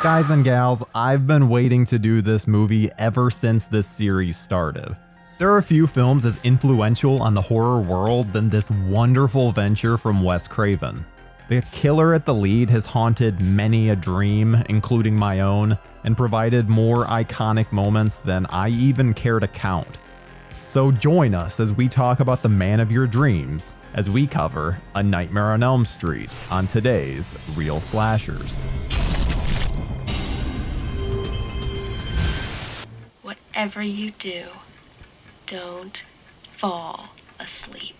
Guys and gals, I've been waiting to do this movie ever since this series started. There are few films as influential on the horror world than this wonderful venture from Wes Craven. The killer at the lead has haunted many a dream, including my own, and provided more iconic moments than I even care to count. So join us as we talk about the man of your dreams, as we cover A Nightmare on Elm Street on today's Real Slashers. Whatever you do, don't fall asleep.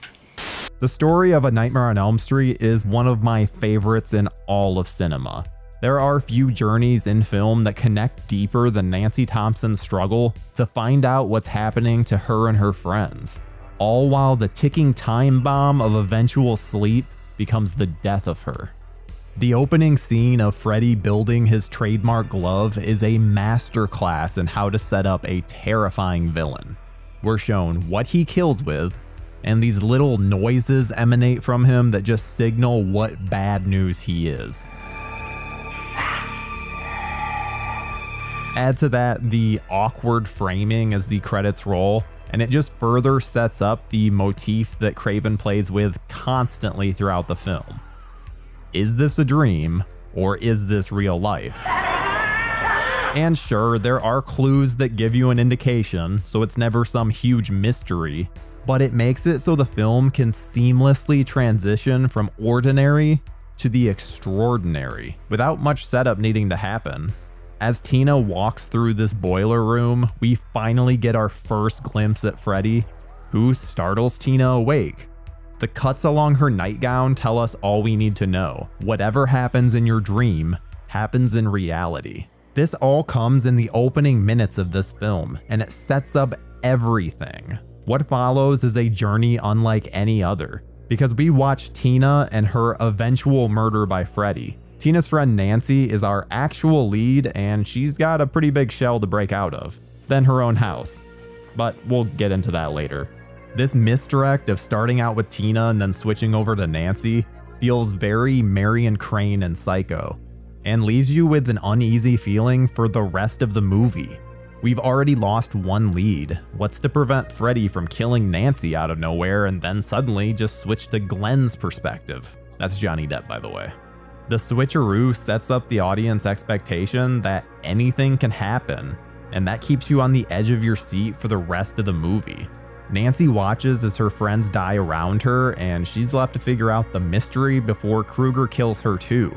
The story of A Nightmare on Elm Street is one of my favorites in all of cinema. There are few journeys in film that connect deeper than Nancy Thompson's struggle to find out what's happening to her and her friends, all while the ticking time bomb of eventual sleep becomes the death of her. The opening scene of Freddy building his trademark glove is a masterclass in how to set up a terrifying villain. We're shown what he kills with, and these little noises emanate from him that just signal what bad news he is. Add to that the awkward framing as the credits roll, and it just further sets up the motif that Craven plays with constantly throughout the film. Is this a dream, or is this real life? And sure, there are clues that give you an indication, so it's never some huge mystery, but it makes it so the film can seamlessly transition from ordinary to the extraordinary, without much setup needing to happen. As Tina walks through this boiler room, we finally get our first glimpse at Freddy, who startles Tina awake. The cuts along her nightgown tell us all we need to know. Whatever happens in your dream happens in reality. This all comes in the opening minutes of this film, and it sets up everything. What follows is a journey unlike any other, because we watch Tina and her eventual murder by Freddy. Tina's friend Nancy is our actual lead, and she's got a pretty big shell to break out of. Then her own house. But we'll get into that later. This misdirect of starting out with Tina and then switching over to Nancy feels very Marion Crane and Psycho, and leaves you with an uneasy feeling for the rest of the movie. We've already lost one lead. What's to prevent Freddy from killing Nancy out of nowhere and then suddenly just switch to Glenn's perspective? That's Johnny Depp, by the way. The switcheroo sets up the audience expectation that anything can happen, and that keeps you on the edge of your seat for the rest of the movie. Nancy watches as her friends die around her, and she's left to figure out the mystery before Krueger kills her too.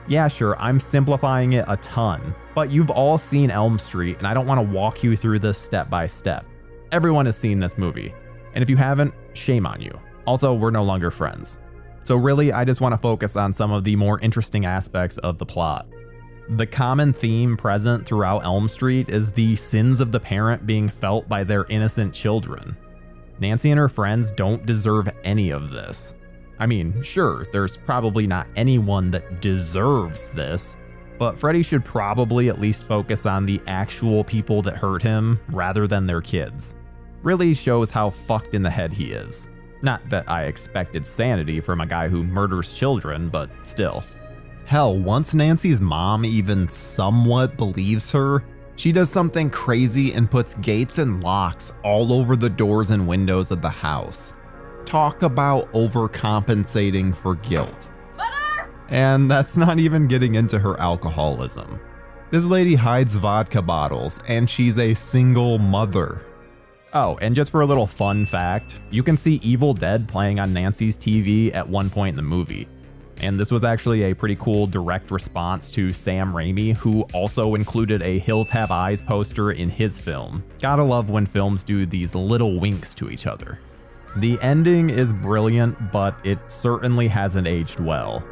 Yeah, sure, I'm simplifying it a ton, but you've all seen Elm Street, and I don't want to walk you through this step by step. Everyone has seen this movie, and if you haven't, shame on you. Also, we're no longer friends. So really, I just want to focus on some of the more interesting aspects of the plot. The common theme present throughout Elm Street is the sins of the parent being felt by their innocent children. Nancy and her friends don't deserve any of this. I mean, sure, there's probably not anyone that deserves this, but Freddy should probably at least focus on the actual people that hurt him rather than their kids. Really shows how fucked in the head he is. Not that I expected sanity from a guy who murders children, but still. Hell, once Nancy's mom even somewhat believes her, she does something crazy and puts gates and locks all over the doors and windows of the house. Talk about overcompensating for guilt. Mother! And that's not even getting into her alcoholism. This lady hides vodka bottles, and she's a single mother. Oh, and just for a little fun fact, you can see Evil Dead playing on Nancy's TV at one point in the movie. And this was actually a pretty cool direct response to Sam Raimi, who also included a Hills Have Eyes poster in his film. Gotta love when films do these little winks to each other. The ending is brilliant, but it certainly hasn't aged well.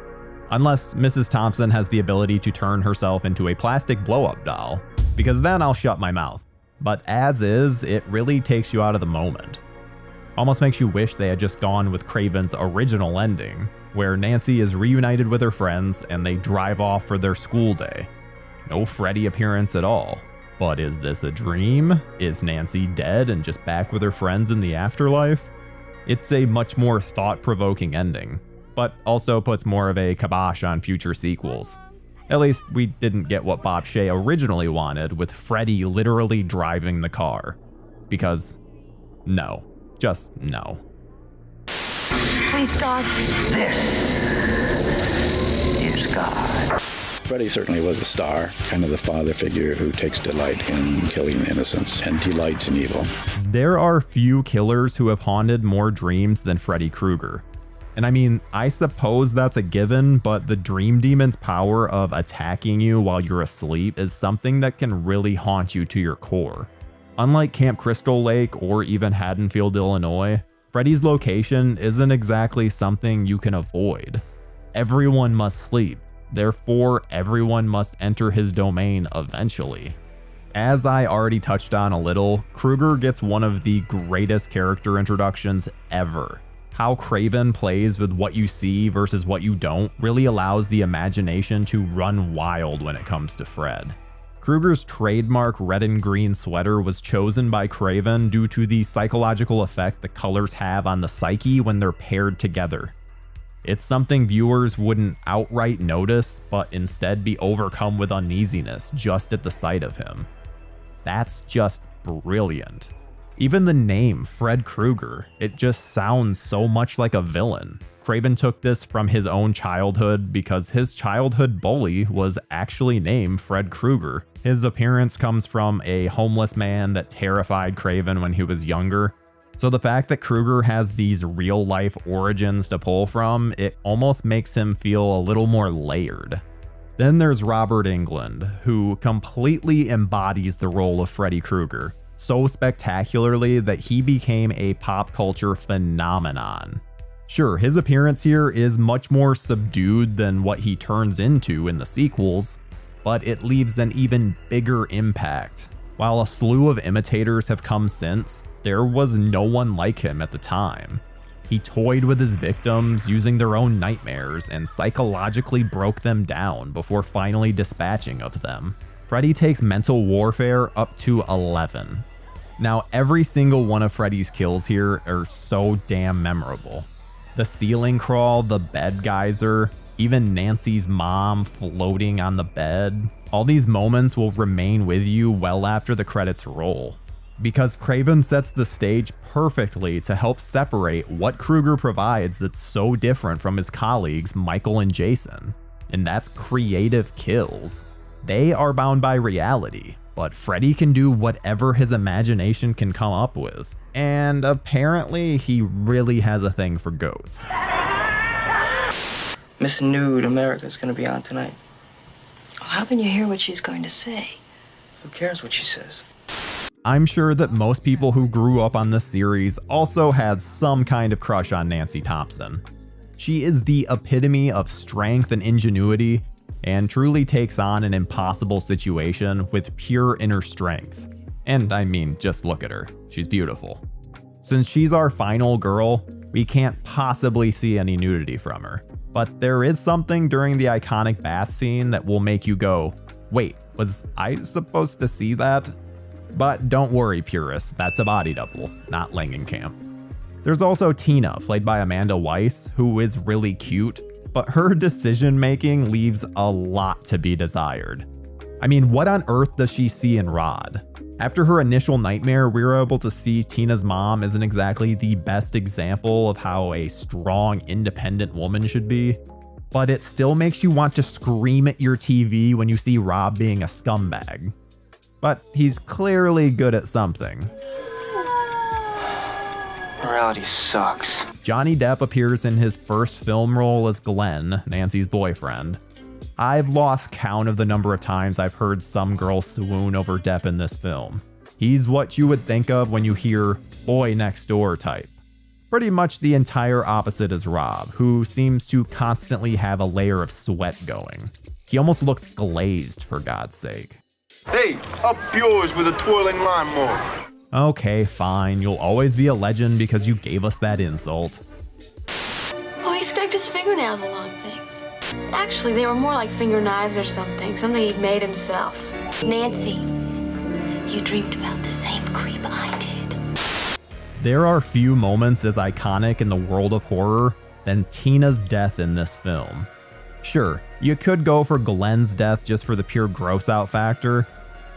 Unless Mrs. Thompson has the ability to turn herself into a plastic blow-up doll, because then I'll shut my mouth. But as is, it really takes you out of the moment. Almost makes you wish they had just gone with Craven's original ending, where Nancy is reunited with her friends and they drive off for their school day. No Freddy appearance at all. But is this a dream? Is Nancy dead and just back with her friends in the afterlife? It's a much more thought-provoking ending, but also puts more of a kibosh on future sequels. At least we didn't get what Bob Shea originally wanted, with Freddy literally driving the car. Because no. Just no. Please, God. This is God. Freddy certainly was a star, kind of the father figure who takes delight in killing innocents and delights in evil. There are few killers who have haunted more dreams than Freddy Krueger. And I mean, I suppose that's a given, but the Dream Demon's power of attacking you while you're asleep is something that can really haunt you to your core. Unlike Camp Crystal Lake or even Haddonfield, Illinois, Freddy's location isn't exactly something you can avoid. Everyone must sleep, therefore everyone must enter his domain eventually. As I already touched on a little, Krueger gets one of the greatest character introductions ever. How Craven plays with what you see versus what you don't really allows the imagination to run wild when it comes to Fred. Krueger's trademark red and green sweater was chosen by Craven due to the psychological effect the colors have on the psyche when they're paired together. It's something viewers wouldn't outright notice, but instead be overcome with uneasiness just at the sight of him. That's just brilliant. Even the name, Fred Krueger, it just sounds so much like a villain. Craven took this from his own childhood because his childhood bully was actually named Fred Krueger. His appearance comes from a homeless man that terrified Craven when he was younger. So the fact that Krueger has these real-life origins to pull from, it almost makes him feel a little more layered. Then there's Robert Englund, who completely embodies the role of Freddy Krueger, so spectacularly that he became a pop culture phenomenon. Sure, his appearance here is much more subdued than what he turns into in the sequels, but it leaves an even bigger impact. While a slew of imitators have come since, there was no one like him at the time. He toyed with his victims using their own nightmares and psychologically broke them down before finally dispatching of them. Freddy takes mental warfare up to 11. Now, every single one of Freddy's kills here are so damn memorable. The ceiling crawl, the bed geyser, even Nancy's mom floating on the bed. All these moments will remain with you well after the credits roll, because Craven sets the stage perfectly to help separate what Krueger provides that's so different from his colleagues Michael and Jason, and that's creative kills. They are bound by reality, but Freddy can do whatever his imagination can come up with, and apparently he really has a thing for goats. Miss Nude America's gonna be on tonight. Well, how can you hear what she's going to say? Who cares what she says? I'm sure that most people who grew up on this series also had some kind of crush on Nancy Thompson. She is the epitome of strength and ingenuity, and truly takes on an impossible situation with pure inner strength. And I mean, just look at her. She's beautiful. Since she's our final girl, we can't possibly see any nudity from her. But there is something during the iconic bath scene that will make you go, wait, was I supposed to see that? But don't worry, purists, that's a body double, not Langenkamp. There's also Tina, played by Amanda Weiss, who is really cute, but her decision making leaves a lot to be desired. I mean, what on earth does she see in Rod? After her initial nightmare, we were able to see Tina's mom isn't exactly the best example of how a strong, independent woman should be, but it still makes you want to scream at your TV when you see Rob being a scumbag. But he's clearly good at something. Morality sucks. Johnny Depp appears in his first film role as Glenn, Nancy's boyfriend. I've lost count of the number of times I've heard some girl swoon over Depp in this film. He's what you would think of when you hear boy next door type. Pretty much the entire opposite is Rob, who seems to constantly have a layer of sweat going. He almost looks glazed, for God's sake. Hey, up yours with a twirling lawnmower. Okay, fine, you'll always be a legend because you gave us that insult. Oh, he scraped his fingernails along things. Actually, they were more like finger knives or something he'd made himself. Nancy, you dreamed about the same creep I did. There are few moments as iconic in the world of horror than Tina's death in this film. Sure, you could go for Glenn's death just for the pure gross out factor,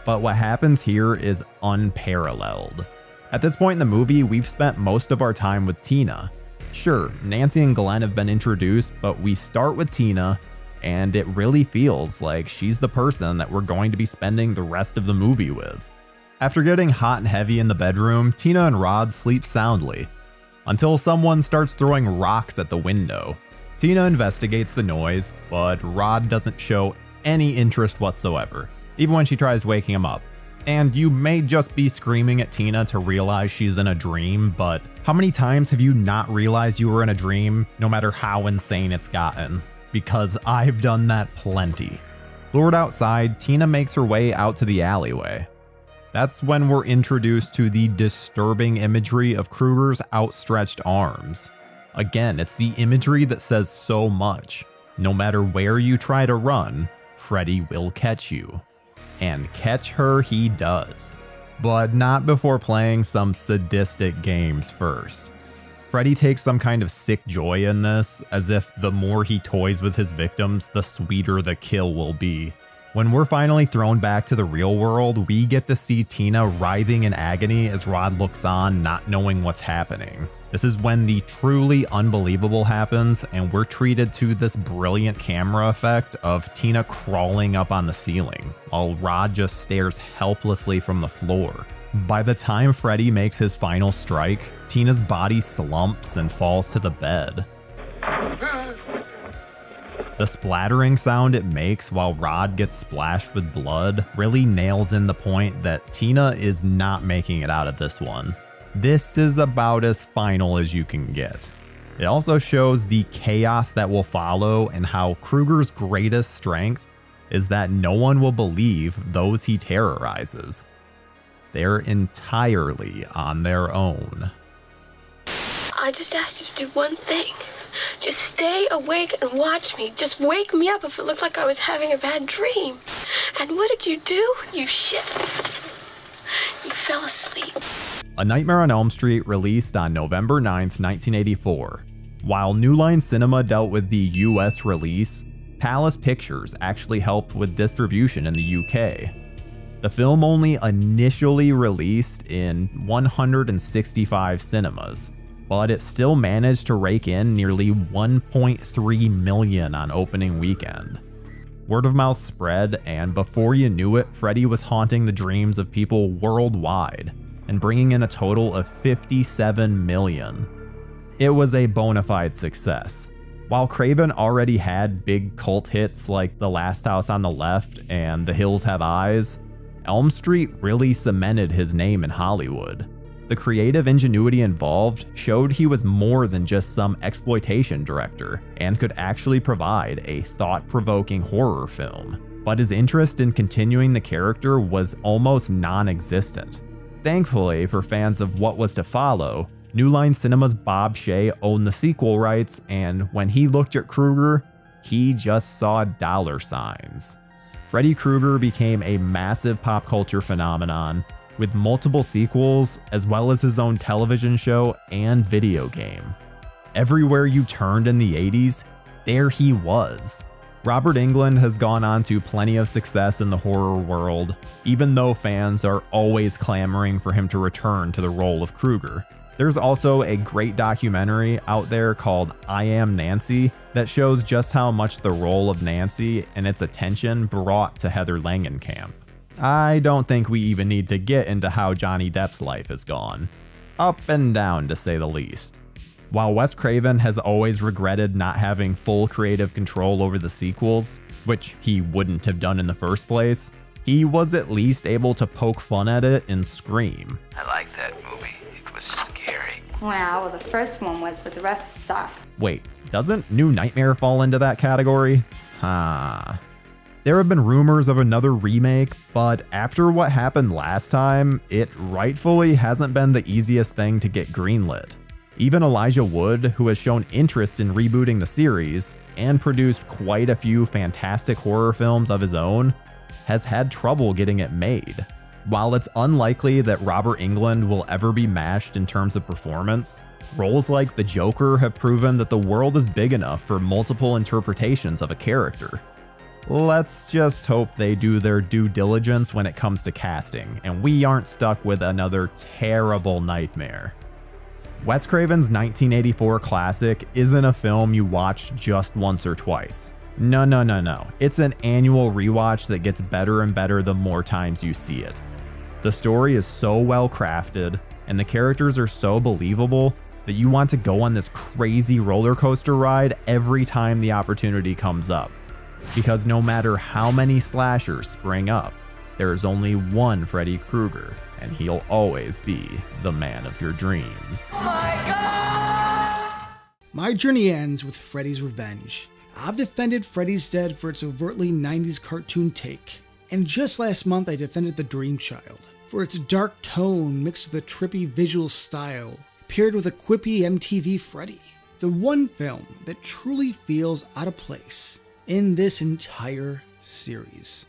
but what happens here is unparalleled. At this point in the movie, we've spent most of our time with Tina. Sure, Nancy and Glenn have been introduced, but we start with Tina, and it really feels like she's the person that we're going to be spending the rest of the movie with. After getting hot and heavy in the bedroom, Tina and Rod sleep soundly, until someone starts throwing rocks at the window. Tina investigates the noise, but Rod doesn't show any interest whatsoever, even when she tries waking him up. And you may just be screaming at Tina to realize she's in a dream, but how many times have you not realized you were in a dream, no matter how insane it's gotten? Because I've done that plenty. Lured outside, Tina makes her way out to the alleyway. That's when we're introduced to the disturbing imagery of Krueger's outstretched arms. Again, it's the imagery that says so much. No matter where you try to run, Freddy will catch you. And catch her he does. But not before playing some sadistic games first. Freddy takes some kind of sick joy in this, as if the more he toys with his victims, the sweeter the kill will be. When we're finally thrown back to the real world, we get to see Tina writhing in agony as Rod looks on, not knowing what's happening. This is when the truly unbelievable happens, and we're treated to this brilliant camera effect of Tina crawling up on the ceiling, while Rod just stares helplessly from the floor. By the time Freddy makes his final strike, Tina's body slumps and falls to the bed. The splattering sound it makes while Rod gets splashed with blood really nails in the point that Tina is not making it out of this one. This is about as final as you can get. It also shows the chaos that will follow and how Krueger's greatest strength is that no one will believe those he terrorizes. They're entirely on their own. I just asked you to do one thing. Just stay awake and watch me. Just wake me up if it looked like I was having a bad dream. And what did you do? You shit. You fell asleep. A Nightmare on Elm Street released on November 9th, 1984. While New Line Cinema dealt with the US release, Palace Pictures actually helped with distribution in the UK. The film only initially released in 165 cinemas, but it still managed to rake in nearly 1.3 million on opening weekend. Word of mouth spread, and before you knew it, Freddy was haunting the dreams of people worldwide and bringing in a total of 57 million. It was a bona fide success. While Craven already had big cult hits like The Last House on the Left and The Hills Have Eyes, Elm Street really cemented his name in Hollywood. The creative ingenuity involved showed he was more than just some exploitation director and could actually provide a thought-provoking horror film. But his interest in continuing the character was almost non-existent. Thankfully for fans of what was to follow, New Line Cinema's Bob Shea owned the sequel rights, and when he looked at Krueger, he just saw dollar signs. Freddy Krueger became a massive pop culture phenomenon, with multiple sequels, as well as his own television show and video game. Everywhere you turned in the 80s, there he was. Robert Englund has gone on to plenty of success in the horror world, even though fans are always clamoring for him to return to the role of Krueger. There's also a great documentary out there called I Am Nancy that shows just how much the role of Nancy and its attention brought to Heather Langenkamp. I don't think we even need to get into how Johnny Depp's life has gone. Up and down, to say the least. While Wes Craven has always regretted not having full creative control over the sequels, which he wouldn't have done in the first place, he was at least able to poke fun at it in Scream. I like that movie. It was scary. Well, the first one was, but the rest sucked. Wait, doesn't New Nightmare fall into that category? There have been rumors of another remake, but after what happened last time, it rightfully hasn't been the easiest thing to get greenlit. Even Elijah Wood, who has shown interest in rebooting the series and produced quite a few fantastic horror films of his own, has had trouble getting it made. While it's unlikely that Robert Englund will ever be matched in terms of performance, roles like the Joker have proven that the world is big enough for multiple interpretations of a character. Let's just hope they do their due diligence when it comes to casting, and we aren't stuck with another terrible nightmare. Wes Craven's 1984 classic isn't a film you watch just once or twice. No. It's an annual rewatch that gets better and better the more times you see it. The story is so well crafted, and the characters are so believable that you want to go on this crazy roller coaster ride every time the opportunity comes up. Because no matter how many slashers spring up, there is only one Freddy Krueger, and he'll always be the man of your dreams. My journey ends with Freddy's Revenge. I've defended Freddy's Dead for its overtly 90s cartoon take, and just last month I defended The Dream Child for its dark tone mixed with a trippy visual style, paired with a quippy MTV Freddy. The one film that truly feels out of place in this entire series.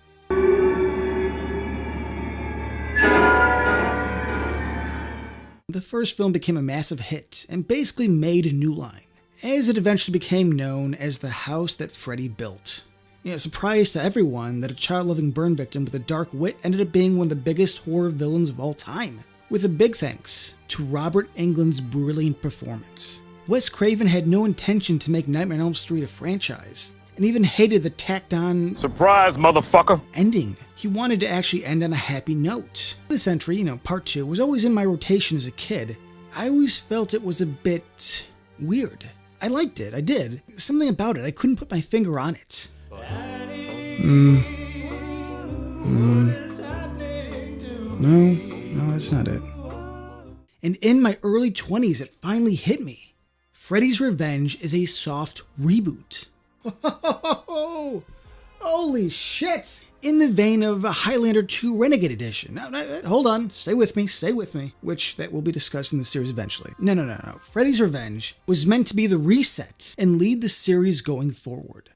The first film became a massive hit and basically made a new line, as it eventually became known as the house that Freddy built. Surprise to everyone that a child-loving burn victim with a dark wit ended up being one of the biggest horror villains of all time, with a big thanks to Robert Englund's brilliant performance. Wes Craven had no intention to make Nightmare on Elm Street a franchise, and even hated the tacked-on Surprise, motherfucker! ending. He wanted to actually end on a happy note. This entry, part 2, was always in my rotation as a kid. I always felt it was a bit weird. I liked it, I did. Something about it, I couldn't put my finger on it. No, that's not it. And in my early 20s, it finally hit me. Freddy's Revenge is a soft reboot. Holy shit! In the vein of Highlander 2 Renegade Edition. Now, hold on, stay with me, which that will be discussed in the series eventually. No. Freddy's Revenge was meant to be the reset and lead the series going forward.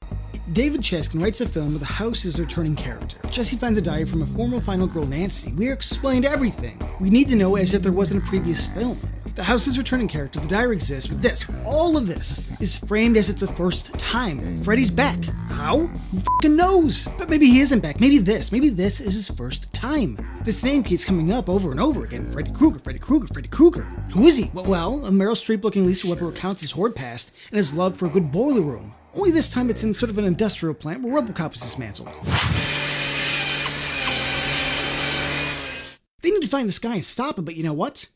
David Chaskin writes a film with the house as a returning character. Jesse finds a diary from a former final girl, Nancy. We are explained everything we need to know as if there wasn't a previous film. The house's returning character, the diary exists, but all of this, is framed as it's the first time. Freddy's back. How? Who f***ing knows? But maybe he isn't back. Maybe this is his first time. This name keeps coming up over and over again. Freddy Krueger. Who is he? Well, a Meryl Streep-looking Lisa Weber recounts his horde past and his love for a good boiler room. Only this time it's in sort of an industrial plant where RoboCop is dismantled. They need to find this guy and stop him, but you know what?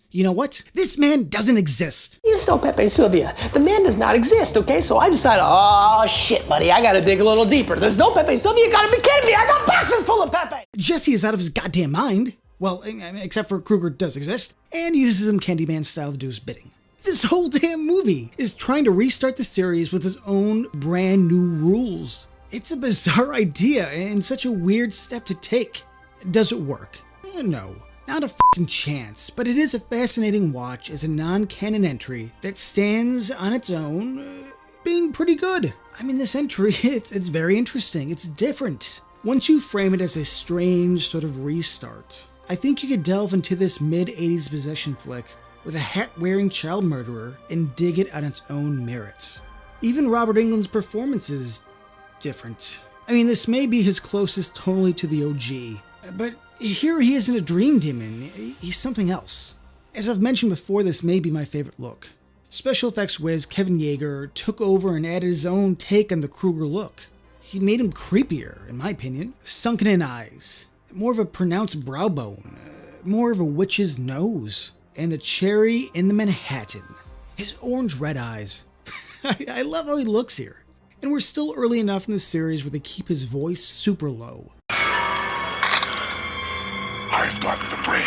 This man doesn't exist. Yes, no, Pepe Sylvia. The man does not exist, okay? So I decided, oh shit, buddy, I gotta dig a little deeper. There's no Pepe Sylvia, you gotta be kidding me! I got boxes full of Pepe! Jesse is out of his goddamn mind. Well, except for Krueger does exist, and uses him Candyman style to do his bidding. This whole damn movie is trying to restart the series with his own brand new rules. It's a bizarre idea and such a weird step to take. Does it work? No. Not a fucking chance, but it is a fascinating watch as a non-canon entry that stands on its own, being pretty good. I mean, this entry, it's very interesting, it's different. Once you frame it as a strange sort of restart, I think you could delve into this mid-80s possession flick with a hat-wearing child murderer and dig it on its own merits. Even Robert Englund's performance is different. I mean, this may be his closest tonally to the OG, but here he isn't a dream demon, he's something else. As I've mentioned before, this may be my favorite look. Special effects whiz Kevin Yeager took over and added his own take on the Krueger look. He made him creepier, in my opinion. Sunken in eyes, more of a pronounced brow bone, more of a witch's nose, and the cherry in the Manhattan. His orange-red eyes. I love how he looks here. And we're still early enough in the series where they keep his voice super low. I've got the brain.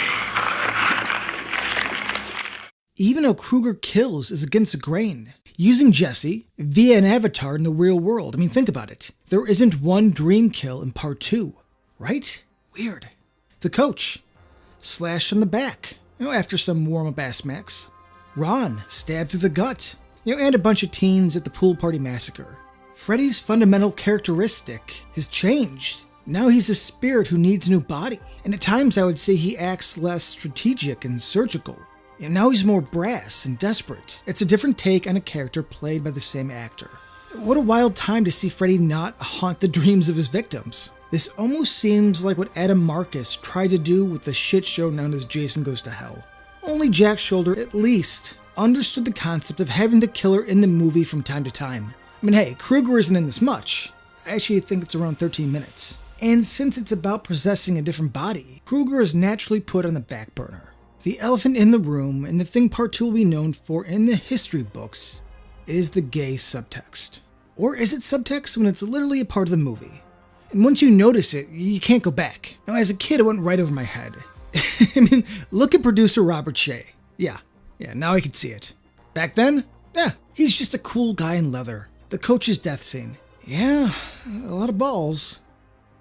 Even how Krueger kills is against the grain, using Jesse via an avatar in the real world. I mean, think about it. There isn't one dream kill in part 2, right? Weird. The coach, slashed from the back, after some warm-up ass smacks. Ron, stabbed through the gut, and a bunch of teens at the pool party massacre. Freddy's fundamental characteristic has changed. Now he's a spirit who needs a new body, and at times I would say he acts less strategic and surgical. And now he's more brass and desperate. It's a different take on a character played by the same actor. What a wild time to see Freddy not haunt the dreams of his victims. This almost seems like what Adam Marcus tried to do with the shit show known as Jason Goes to Hell. Only Jack Shoulder at least understood the concept of having the killer in the movie from time to time. I mean, hey, Krueger isn't in this much. I actually think it's around 13 minutes. And since it's about possessing a different body, Krueger is naturally put on the back burner. The elephant in the room, and the thing Part 2 will be known for in the history books, is the gay subtext. Or is it subtext when it's literally a part of the movie? And once you notice it, you can't go back. Now, as a kid, it went right over my head. I mean, look at producer Robert Shea. Yeah, now I can see it. Back then, he's just a cool guy in leather. The coach's death scene. Yeah, a lot of balls.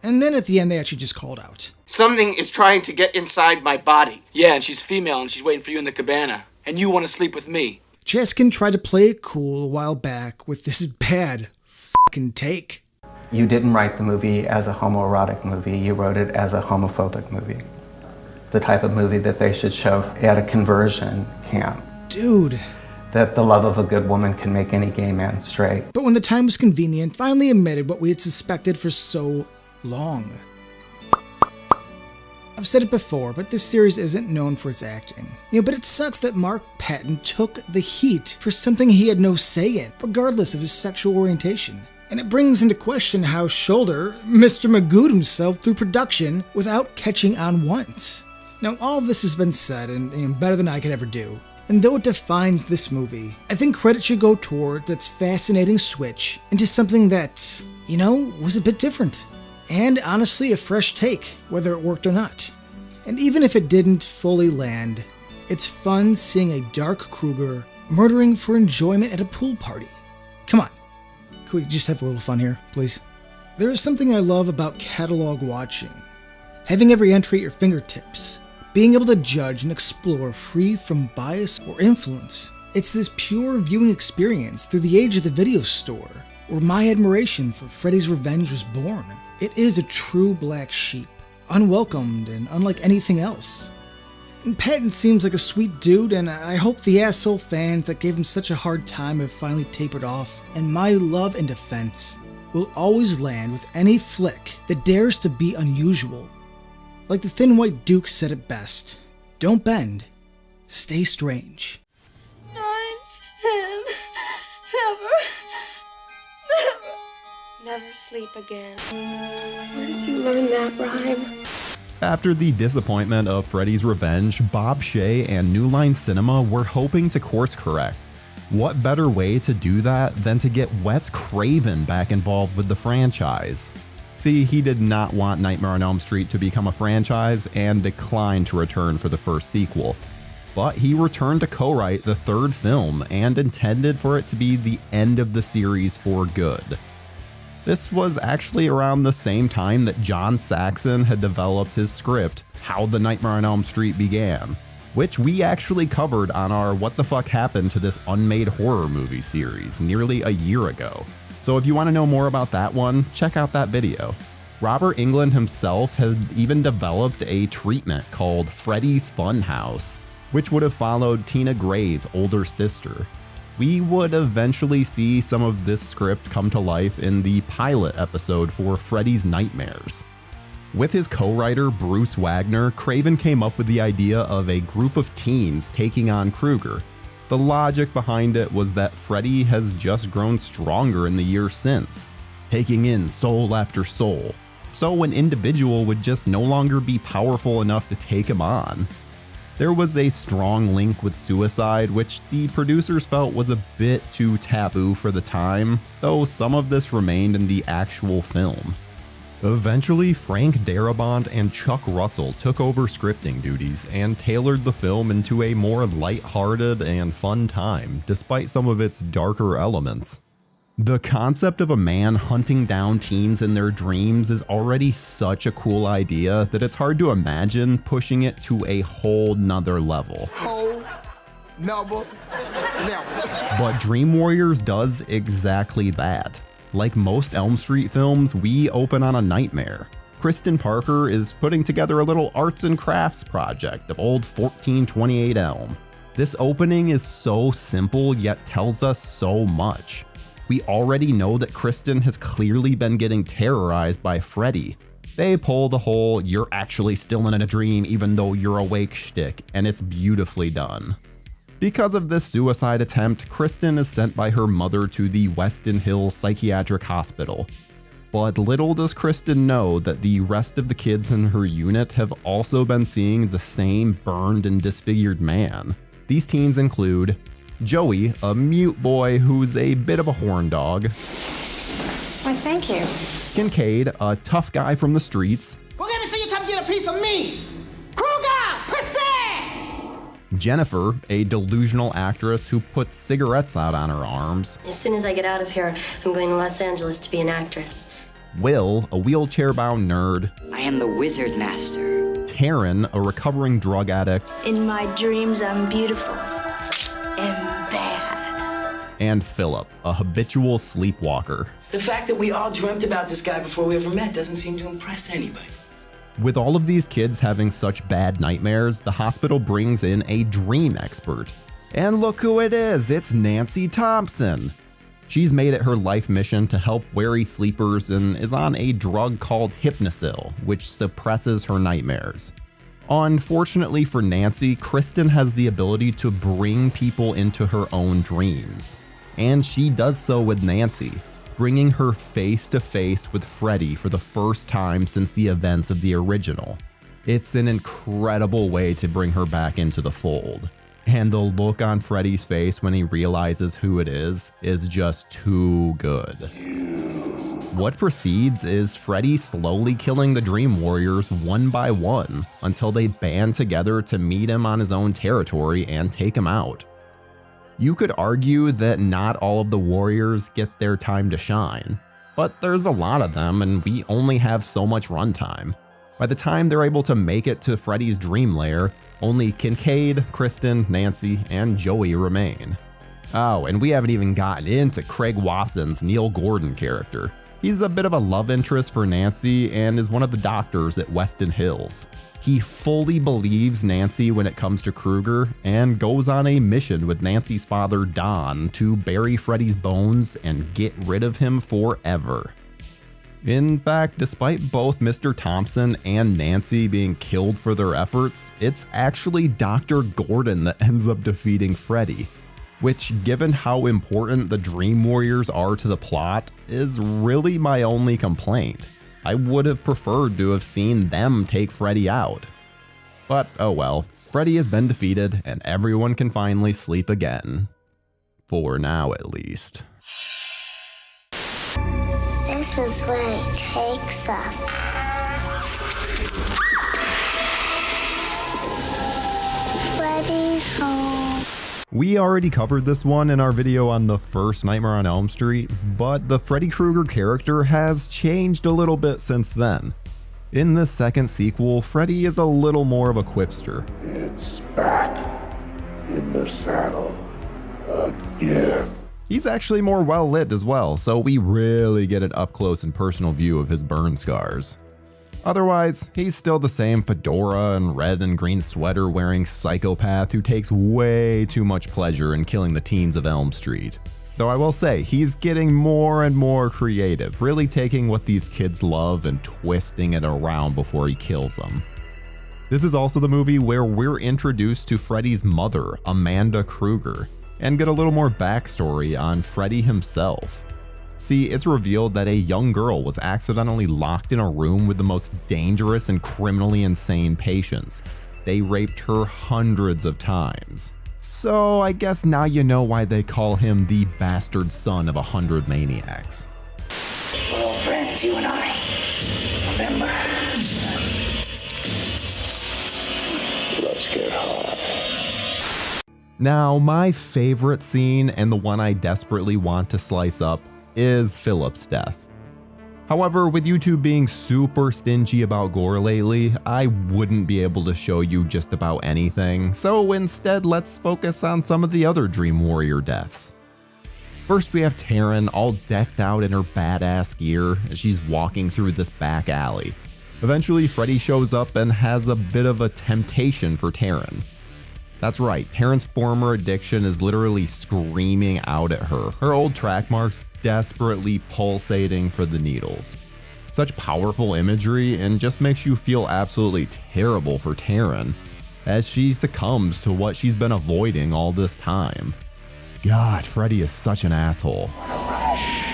And then at the end, they actually just called out. Something is trying to get inside my body. Yeah, and she's female and she's waiting for you in the cabana. And you want to sleep with me. Chaskin tried to play it cool a while back with this bad fucking take. You didn't write the movie as a homoerotic movie, you wrote it as a homophobic movie. The type of movie that they should show at a conversion camp. Dude. That the love of a good woman can make any gay man straight. But when the time was convenient, finally admitted what we had suspected for so long. I've said it before, but this series isn't known for its acting. But it sucks that Mark Patton took the heat for something he had no say in, regardless of his sexual orientation. And it brings into question how Shoulder, Mr. Magooed himself through production without catching on once. Now, all of this has been said and better than I could ever do. And though it defines this movie, I think credit should go toward its fascinating switch into something that, was a bit different. And honestly, a fresh take, whether it worked or not. And even if it didn't fully land, it's fun seeing a dark Krueger murdering for enjoyment at a pool party. Come on. Could we just have a little fun here, please? There is something I love about catalog watching. Having every entry at your fingertips. Being able to judge and explore free from bias or influence. It's this pure viewing experience through the age of the video store, where my admiration for Freddy's Revenge was born. It is a true black sheep, unwelcomed and unlike anything else. And Patton seems like a sweet dude, and I hope the asshole fans that gave him such a hard time have finally tapered off, and my love and defense will always land with any flick that dares to be unusual. Like the Thin White Duke said it best, don't bend, stay strange. 9, 10, never sleep again. Where did you learn that rhyme? After the disappointment of Freddy's Revenge, Bob Shea and New Line Cinema were hoping to course correct. What better way to do that than to get Wes Craven back involved with the franchise? See, he did not want Nightmare on Elm Street to become a franchise and declined to return for the first sequel. But he returned to co-write the third film and intended for it to be the end of the series for good. This was actually around the same time that John Saxon had developed his script, How the Nightmare on Elm Street Began, which we actually covered on our What the Fuck Happened to This Unmade Horror Movie series nearly a year ago. So if you want to know more about that one, check out that video. Robert Englund himself had even developed a treatment called Freddy's Funhouse, which would have followed Tina Gray's older sister. We would eventually see some of this script come to life in the pilot episode for Freddy's Nightmares. With his co-writer Bruce Wagner, Craven came up with the idea of a group of teens taking on Krueger. The logic behind it was that Freddy has just grown stronger in the years since, taking in soul after soul, so an individual would just no longer be powerful enough to take him on. There was a strong link with suicide, which the producers felt was a bit too taboo for the time, though some of this remained in the actual film. Eventually, Frank Darabont and Chuck Russell took over scripting duties and tailored the film into a more lighthearted and fun time, despite some of its darker elements. The concept of a man hunting down teens in their dreams is already such a cool idea that it's hard to imagine pushing it to a whole nother level. Never. But Dream Warriors does exactly that. Like most Elm Street films, we open on a nightmare. Kristen Parker is putting together a little arts and crafts project of old 1428 Elm. This opening is so simple yet tells us so much. We already know that Kristen has clearly been getting terrorized by Freddy. They pull the whole "you're actually still in a dream even though you're awake" shtick, and it's beautifully done. Because of this suicide attempt, Kristen is sent by her mother to the Weston Hills Psychiatric Hospital. But little does Kristen know that the rest of the kids in her unit have also been seeing the same burned and disfigured man. These teens include Joey, a mute boy who's a bit of a horn dog. Why, thank you. Kincaid, a tough guy from the streets. Well, let me see you come get a piece of me! Krueger! Pussy! Jennifer, a delusional actress who puts cigarettes out on her arms. As soon as I get out of here, I'm going to Los Angeles to be an actress. Will, a wheelchair-bound nerd. I am the wizard master. Taryn, a recovering drug addict. In my dreams, I'm beautiful and bad. And Philip, a habitual sleepwalker. The fact that we all dreamt about this guy before we ever met doesn't seem to impress anybody. With all of these kids having such bad nightmares, the hospital brings in a dream expert. And look who it is, it's Nancy Thompson. She's made it her life mission to help weary sleepers and is on a drug called Hypnosil, which suppresses her nightmares. Unfortunately for Nancy, Kristen has the ability to bring people into her own dreams. And she does so with Nancy, bringing her face to face with Freddy for the first time since the events of the original. It's an incredible way to bring her back into the fold. And the look on Freddy's face when he realizes who it is just too good. What proceeds is Freddy slowly killing the Dream Warriors one by one until they band together to meet him on his own territory and take him out. You could argue that not all of the warriors get their time to shine, but there's a lot of them and we only have so much runtime. By the time they're able to make it to Freddy's dream lair, only Kincaid, Kristen, Nancy, and Joey remain. Oh, and we haven't even gotten into Craig Wasson's Neil Gordon character. He's a bit of a love interest for Nancy and is one of the doctors at Weston Hills. He fully believes Nancy when it comes to Krueger and goes on a mission with Nancy's father Don to bury Freddy's bones and get rid of him forever. In fact, despite both Mr. Thompson and Nancy being killed for their efforts, it's actually Dr. Gordon that ends up defeating Freddy. Which, given how important the Dream Warriors are to the plot, is really my only complaint. I would have preferred to have seen them take Freddy out. But oh well, Freddy has been defeated and everyone can finally sleep again. For now at least. This is where he takes us. Freddy's home. We already covered this one in our video on the first Nightmare on Elm Street, but the Freddy Krueger character has changed a little bit since then. In this second sequel, Freddy is a little more of a quipster. It's back in the saddle again. He's actually more well lit as well, so we really get an up close and personal view of his burn scars. Otherwise, he's still the same fedora and red and green sweater wearing psychopath who takes way too much pleasure in killing the teens of Elm Street. Though I will say, he's getting more and more creative, really taking what these kids love and twisting it around before he kills them. This is also the movie where we're introduced to Freddy's mother, Amanda Krueger, and get a little more backstory on Freddy himself. See, it's revealed that a young girl was accidentally locked in a room with the most dangerous and criminally insane patients. They raped her hundreds of times. So I guess now you know why they call him the bastard son of 100 maniacs. We're all friends, you and I. Remember? Let's get high. Now, my favorite scene, and the one I desperately want to slice up, is Philip's death. However, with YouTube being super stingy about gore lately, I wouldn't be able to show you just about anything, so instead let's focus on some of the other Dream Warrior deaths. First we have Taryn all decked out in her badass gear as she's walking through this back alley. Eventually, Freddy shows up and has a bit of a temptation for Taryn. That's right, Taryn's former addiction is literally screaming out at her, her old track marks desperately pulsating for the needles. Such powerful imagery, and just makes you feel absolutely terrible for Taryn, as she succumbs to what she's been avoiding all this time. God, Freddy is such an asshole.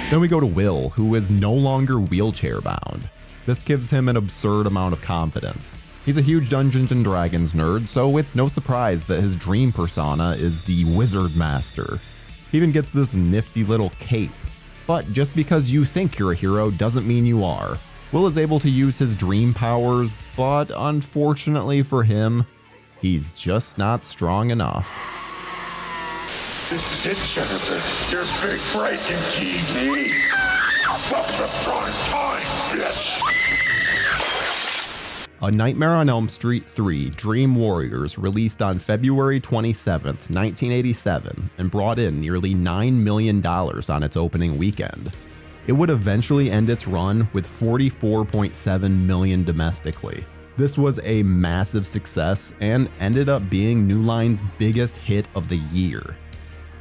Then we go to Will, who is no longer wheelchair bound. This gives him an absurd amount of confidence. He's a huge Dungeons & Dragons nerd, so it's no surprise that his dream persona is the Wizard Master. He even gets this nifty little cape. But just because you think you're a hero doesn't mean you are. Will is able to use his dream powers, but unfortunately for him, he's just not strong enough. This is it, Jennifer. Your big break in TV. Welcome to prime time, bitch. A Nightmare on Elm Street 3 Dream Warriors released on February 27, 1987, and brought in nearly $9 million on its opening weekend. It would eventually end its run with $44.7 million domestically. This was a massive success and ended up being New Line's biggest hit of the year.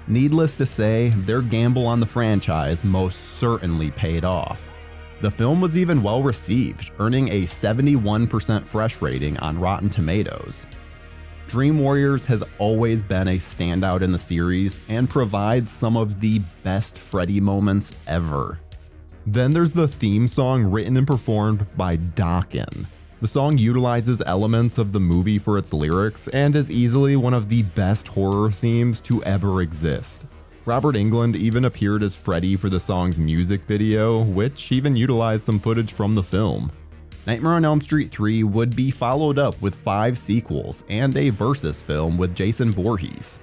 Needless to say, their gamble on the franchise most certainly paid off. The film was even well received, earning a 71% fresh rating on Rotten Tomatoes. Dream Warriors has always been a standout in the series and provides some of the best Freddy moments ever. Then there's the theme song written and performed by Dokken. The song utilizes elements of the movie for its lyrics and is easily one of the best horror themes to ever exist. Robert Englund even appeared as Freddy for the song's music video, which even utilized some footage from the film. Nightmare on Elm Street 3 would be followed up with 5 sequels and a versus film with Jason Voorhees.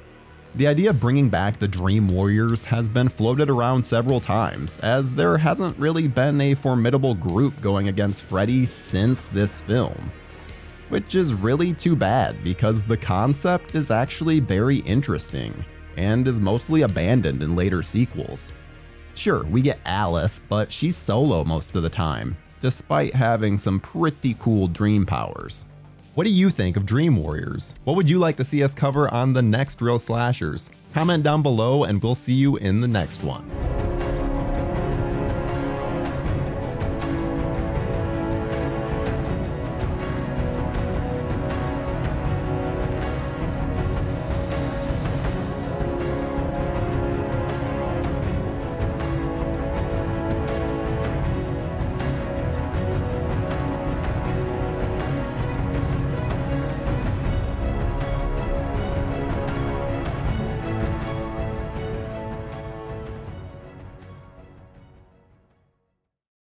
The idea of bringing back the Dream Warriors has been floated around several times, as there hasn't really been a formidable group going against Freddy since this film. Which is really too bad, because the concept is actually very interesting, and is mostly abandoned in later sequels. Sure, we get Alice, but she's solo most of the time, despite having some pretty cool dream powers. What do you think of Dream Warriors? What would you like to see us cover on the next Real Slashers? Comment down below and we'll see you in the next one.